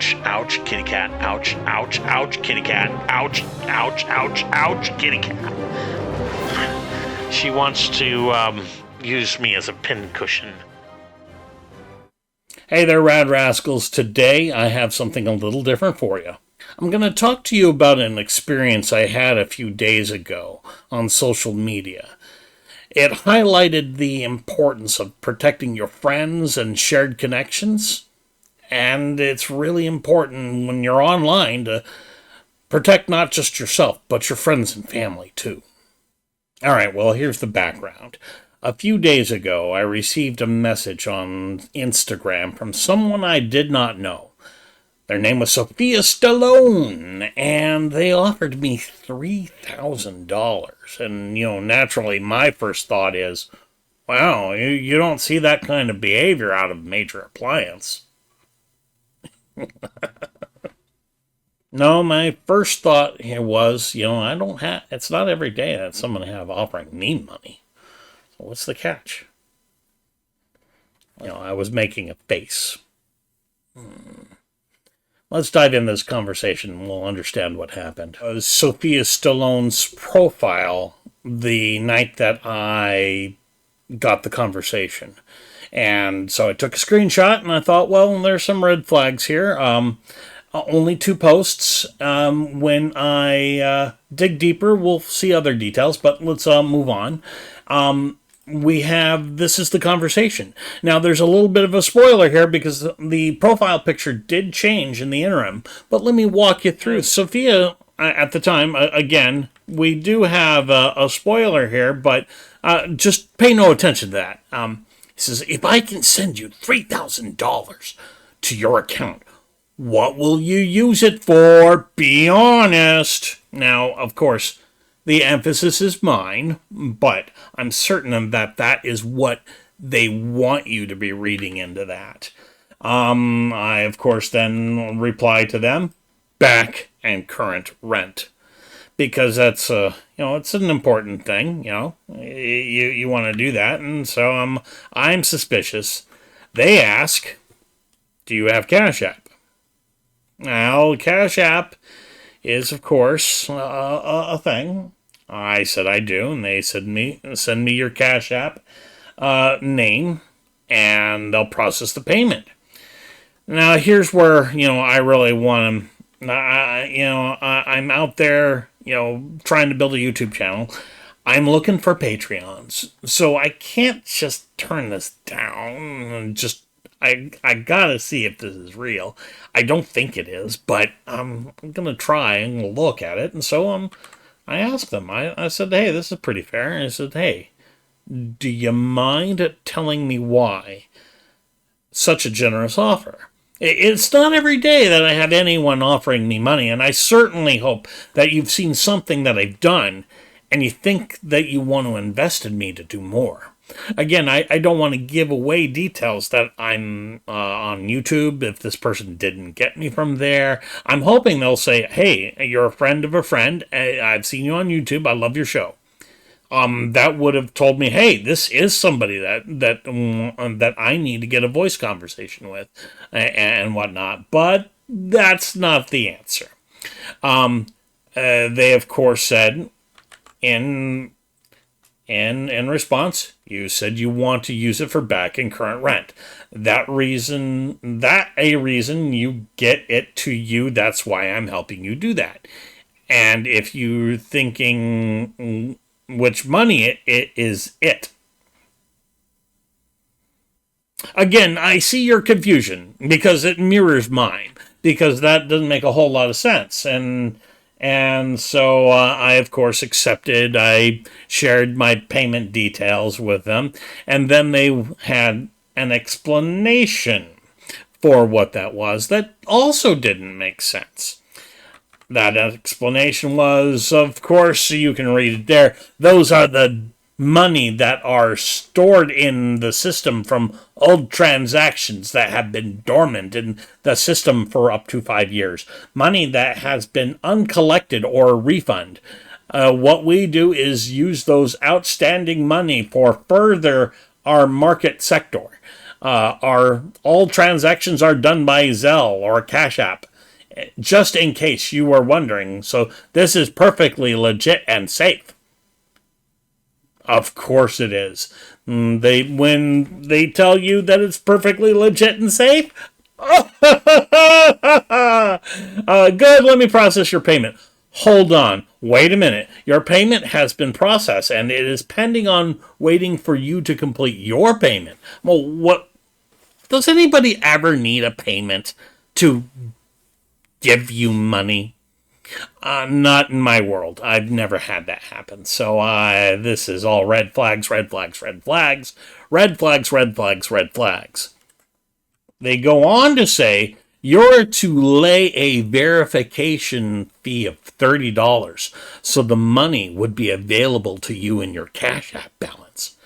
Ouch, ouch, kitty cat. Ouch, ouch, ouch, kitty cat. Ouch, ouch, ouch, ouch, kitty cat. She wants to use me as a pincushion. Hey there, Rad Rascals. Today I have something a little different for you. I'm going to talk to you about an experience I had a few days ago on social media. It highlighted the importance of protecting your friends and shared connections. And it's really important when you're online to protect not just yourself, but your friends and family too. All right, well, here's the background. A few days ago, I received a message on Instagram from someone I did not know. Their name was Sophia Stallone, and they offered me $3,000. And, naturally, my first thought is, wow, you don't see that kind of behavior out of Major Appliance. No, my first thought here was, it's not every day that someone have offering me money. So what's the catch? I was making a face. Let's dive into this conversation and we'll understand what happened. Sophia Stallone's profile the night that I got the conversation. And so I took a screenshot and I thought, well, there's some red flags here. Only 2 posts. When I dig deeper, we'll see other details, but let's move on. This is the conversation. Now, there's a little bit of a spoiler here because the profile picture did change in the interim, but let me walk you through. Sophia, at the time, again, we do have a spoiler here, but just pay no attention to that. He says, if I can send you $3,000 to your account, what will you use it for? Be honest. Now, of course, the emphasis is mine, but I'm certain that that is what they want you to be reading into that. I, of course, then reply to them, back and current rent. Because that's, it's an important thing, you want to do that, and so I'm suspicious. They ask, do you have Cash App? Now, Cash App is, of course, a thing. I said I do, and they said send me your Cash App name, and they'll process the payment. Now, here's where, I really want them. I'm out there, trying to build a YouTube channel. I'm looking for Patreons, so I can't just turn this down and just. I gotta see if this is real. I don't think it is, but I'm gonna try and look at it. And so I asked them. I said, hey, this is pretty fair. And I said, hey, do you mind telling me why such a generous offer? It's not every day that I have anyone offering me money, and I certainly hope that you've seen something that I've done and you think that you want to invest in me to do more. Again, I don't want to give away details that I'm on YouTube if this person didn't get me from there. I'm hoping they'll say, hey, you're a friend of a friend. I've seen you on YouTube. I love your show. That would have told me, hey, this is somebody that I need to get a voice conversation with and whatnot. But that's not the answer. They, of course, said in response, you said you want to use it for back and current rent. That a reason you get it to you, that's why I'm helping you do that. And if you're thinking which money it is it. Again, I see your confusion because it mirrors mine, because that doesn't make a whole lot of sense. And so I, of course, accepted. I shared my payment details with them. And then they had an explanation for what that was that also didn't make sense. That explanation was, of course, you can read it there, those are the money that are stored in the system from old transactions that have been dormant in the system for up to 5 years. Money that has been uncollected or refund. What we do is use those outstanding money for further our market sector. Are all transactions are done by Zelle or Cash App, just in case you were wondering. So this is perfectly legit and safe. Of course it is. When they tell you that it's perfectly legit and safe, good, let me process your payment. Hold on. Wait a minute. Your payment has been processed and it is pending on waiting for you to complete your payment. Well, what? Does anybody ever need a payment to give you money? Not in my world. I've never had that happen. So this is all red flags, red flags, red flags, red flags, red flags, red flags. They go on to say you're to lay a verification fee of $30 so the money would be available to you in your Cash App balance.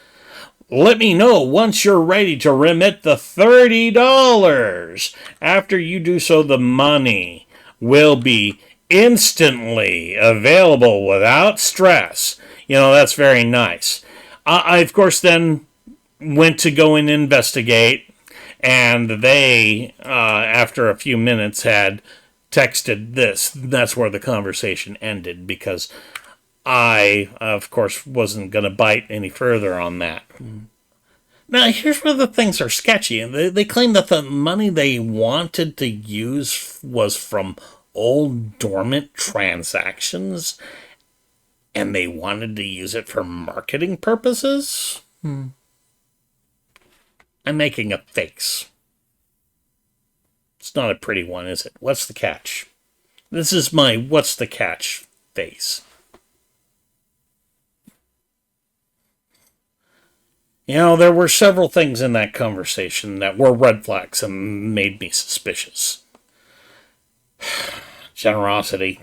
Let me know once you're ready to remit the $30. After you do so, the money will be instantly available without stress. That's very nice. I, of course, then went to go and investigate, and they, after a few minutes, had texted this. That's where the conversation ended, because I, of course, wasn't going to bite any further on that. Now, here's where the things are sketchy. They claim that the money they wanted to use was from old dormant transactions, and they wanted to use it for marketing purposes? I'm making a face. It's not a pretty one, is it? What's the catch? This is my what's the catch face. There were several things in that conversation that were red flags and made me suspicious. Generosity.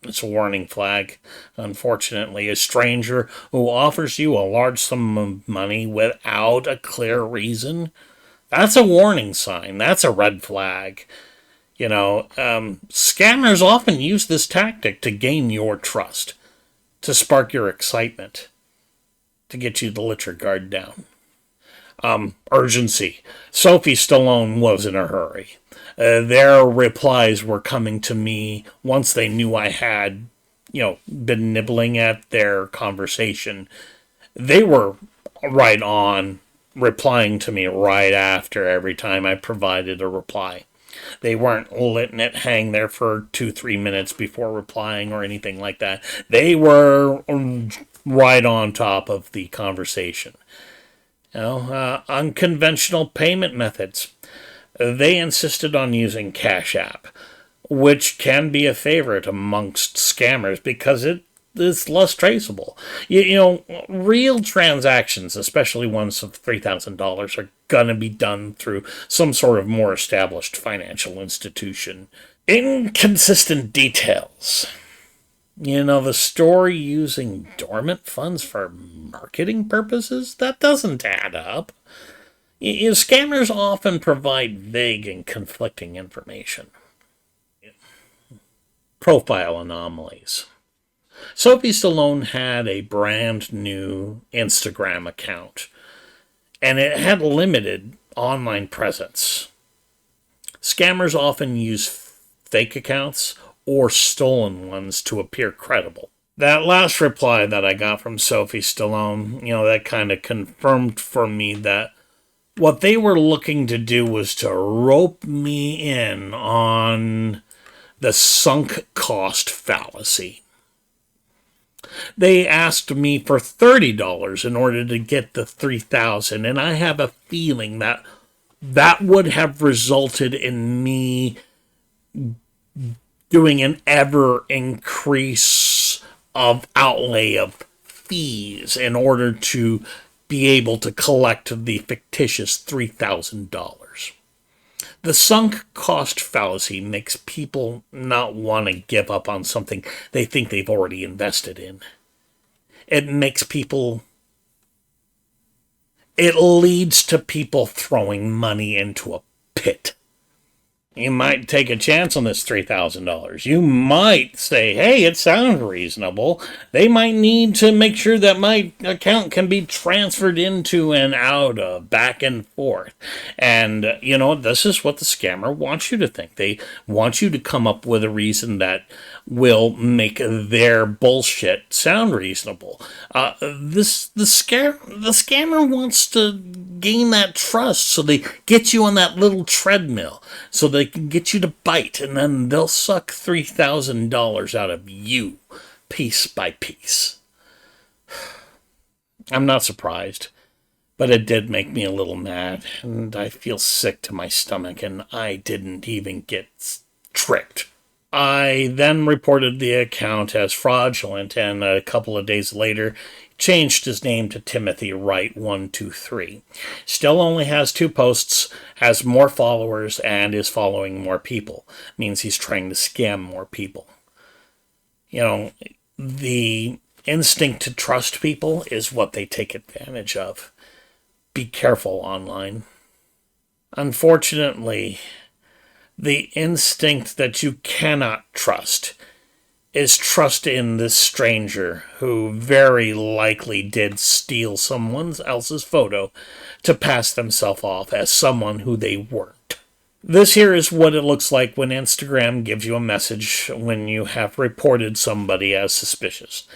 It's a warning flag. Unfortunately, a stranger who offers you a large sum of money without a clear reason, that's a warning sign. That's a red flag. Scammers often use this tactic to gain your trust, to spark your excitement, to get you to let your guard down. Urgency. Sophie Stallone was in a hurry. Their replies were coming to me once they knew I had, been nibbling at their conversation. They were right on, replying to me right after every time I provided a reply. They weren't letting it hang there for 2-3 minutes before replying or anything like that. They were right on top of the conversation. Unconventional payment methods. They insisted on using Cash App, which can be a favorite amongst scammers because it is less traceable. Real transactions, especially ones of $3,000, are going to be done through some sort of more established financial institution. Inconsistent details. The story using dormant funds for marketing purposes, that doesn't add up. Scammers often provide vague and conflicting information. Profile anomalies. Sophie Stallone had a brand new Instagram account, and it had limited online presence. Scammers often use fake accounts or stolen ones to appear credible. That last reply that I got from Sophie Stallone, that kind of confirmed for me that what they were looking to do was to rope me in on the sunk cost fallacy. They asked me for $30 in order to get the $3,000, and I have a feeling that that would have resulted in me doing an ever increase of outlay of fees in order to be able to collect the fictitious $3,000. The sunk cost fallacy makes people not want to give up on something they think they've already invested in. It leads to people throwing money into a pit. You might take a chance on this $3,000. You might say, hey, it sounds reasonable. They might need to make sure that my account can be transferred into and out of, back and forth. And, this is what the scammer wants you to think. They want you to come up with a reason that will make their bullshit sound reasonable. The scammer wants to gain that trust, so they get you on that little treadmill, so they can get you to bite, and then they'll suck $3,000 out of you, piece by piece. I'm not surprised, but it did make me a little mad, and I feel sick to my stomach, and I didn't even get tricked. I then reported the account as fraudulent, and a couple of days later changed his name to Timothy Wright 123. Still only has 2 posts, has more followers, and is following more people. Means he's trying to scam more people. The instinct to trust people is what they take advantage of. Be careful online. Unfortunately, the instinct that you cannot trust is trust in this stranger who very likely did steal someone else's photo to pass themselves off as someone who they weren't. This here is what it looks like when Instagram gives you a message when you have reported somebody as suspicious.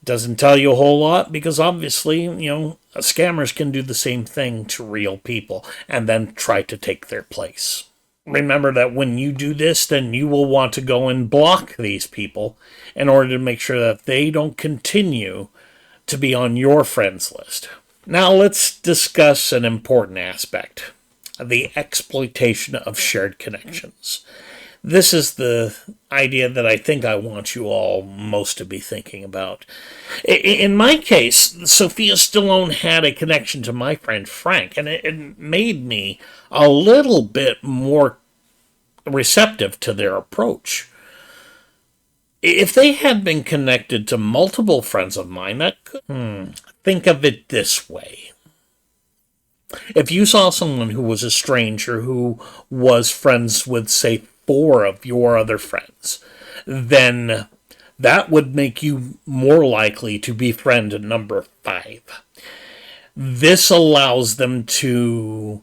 It doesn't tell you a whole lot because obviously, scammers can do the same thing to real people and then try to take their place. Remember that when you do this, then you will want to go and block these people in order to make sure that they don't continue to be on your friends list. Now let's discuss an important aspect, the exploitation of shared connections. This is the idea that I think I want you all most to be thinking about. In my case, Sophia Stallone had a connection to my friend Frank, and it made me a little bit more receptive to their approach. If they had been connected to multiple friends of mine, that could... Think of it this way. If you saw someone who was a stranger who was friends with, say, 4 of your other friends, then that would make you more likely to befriend number 5. This allows them to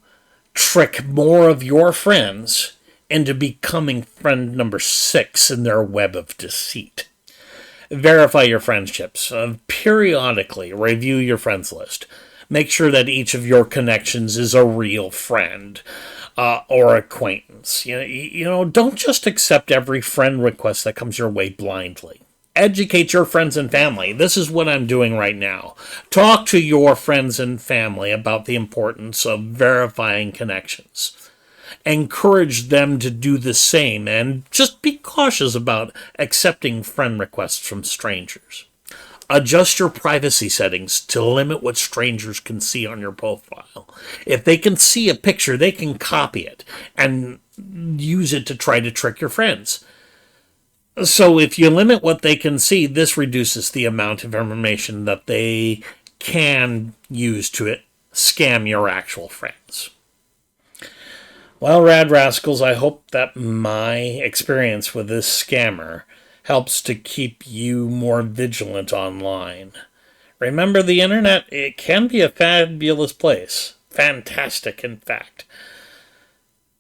trick more of your friends into becoming friend number 6 in their web of deceit. Verify your friendships. Periodically review your friends list. Make sure that each of your connections is a real friend or acquaintance. Don't just accept every friend request that comes your way blindly. Educate your friends and family. This is what I'm doing right now. Talk to your friends and family about the importance of verifying connections. Encourage them to do the same, and just be cautious about accepting friend requests from strangers. Adjust your privacy settings to limit what strangers can see on your profile. If they can see a picture, they can copy it and use it to try to trick your friends. So if you limit what they can see, this reduces the amount of information that they can use to scam your actual friends. Well, Rad Rascals, I hope that my experience with this scammer helps to keep you more vigilant online. Remember, the internet, it can be a fabulous place. Fantastic, in fact.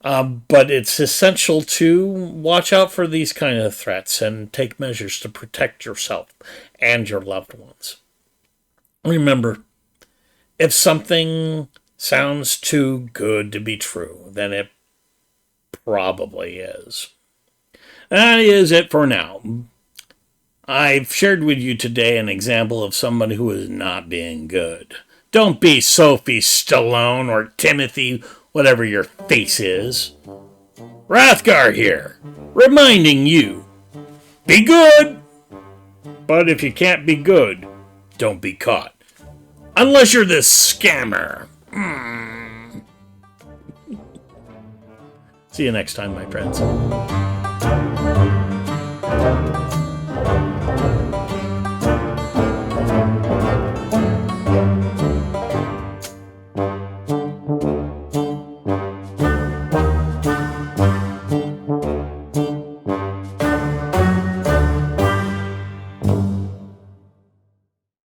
But it's essential to watch out for these kind of threats and take measures to protect yourself and your loved ones. Remember, if something sounds too good to be true, then it probably is. That is it for now. I've shared with you today an example of somebody who is not being good. Don't be Sophie Stallone or Timothy, whatever your face is. Rathgar here, reminding you, be good! But if you can't be good, don't be caught. Unless you're this scammer. See you next time, my friends.